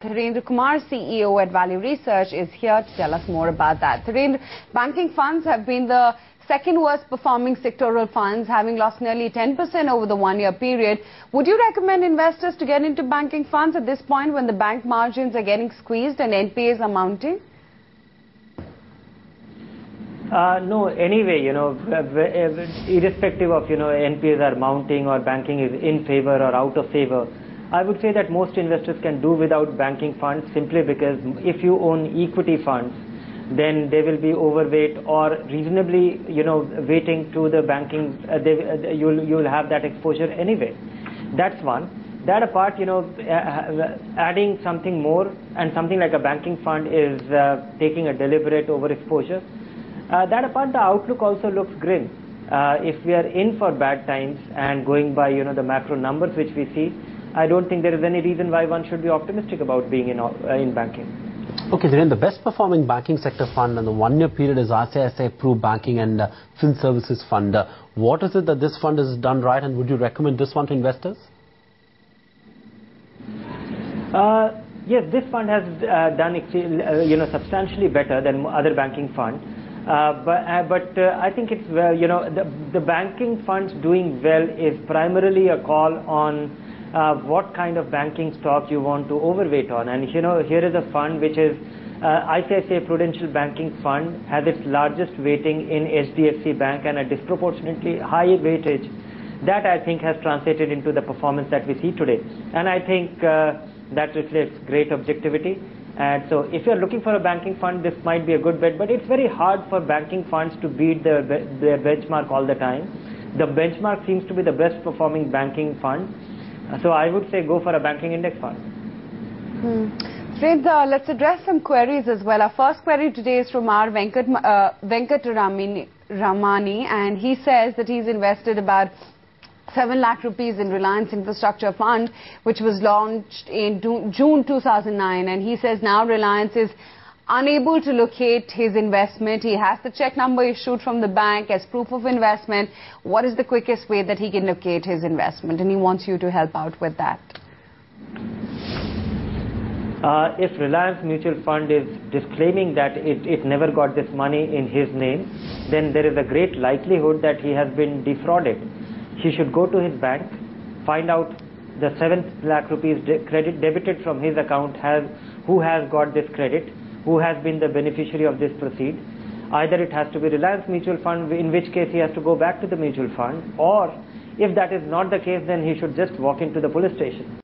Dhirendra Kumar, CEO at Value Research, is here to tell us more about that. Dhirendra, banking funds have been the second worst performing sectoral funds, having lost nearly 10% over the one-year period. Would you recommend investors to get into banking funds at this point when the bank margins are getting squeezed and NPAs are mounting? No, anyway, irrespective of, NPAs are mounting or banking is in favor or out of favor, I would say that most investors can do without banking funds simply because if you own equity funds, then they will be overweight or reasonably, weighting to the banking, you'll have that exposure anyway. That's one. That apart, adding something more and something like a banking fund is taking a deliberate overexposure. That apart, the outlook also looks grim. If we are in for bad times and going by, the macro numbers which we see, I don't think there is any reason why one should be optimistic about being in banking. Okay, Dhirendra, the best performing banking sector fund in the one-year period is ICICI Pru Banking and Fin Services Fund. What is it that this fund has done right, and would you recommend this one to investors? Yes, this fund has done substantially better than other banking funds. But I think it's the banking funds doing well is primarily a call on what kind of banking stock you want to overweight on. And here is a fund which is ICICI Prudential Banking Fund has its largest weighting in HDFC Bank and a disproportionately high weightage. That I think has translated into the performance that we see today. And I think that reflects great objectivity. And so if you're looking for a banking fund, this might be a good bet, but it's very hard for banking funds to beat their benchmark all the time. The benchmark seems to be the best performing banking fund. So I would say go for a banking index fund. Let's address some queries as well. Our first query today is from our Venkat Ramani, and he says that he's invested about 7 lakh rupees in Reliance Infrastructure Fund, which was launched in June 2009. And he says now Reliance is unable to locate his investment. He has the check number issued from the bank as proof of investment. What is the quickest way that he can locate his investment? And he wants you to help out with that. If Reliance Mutual Fund is disclaiming that it never got this money in his name, then there is a great likelihood that he has been defrauded. He should go to his bank, find out the 7 lakh rupees credit debited from his account, who has got this credit, who has been the beneficiary of this proceed. Either it has to be Reliance Mutual Fund, in which case he has to go back to the mutual fund, or if that is not the case, then he should just walk into the police station.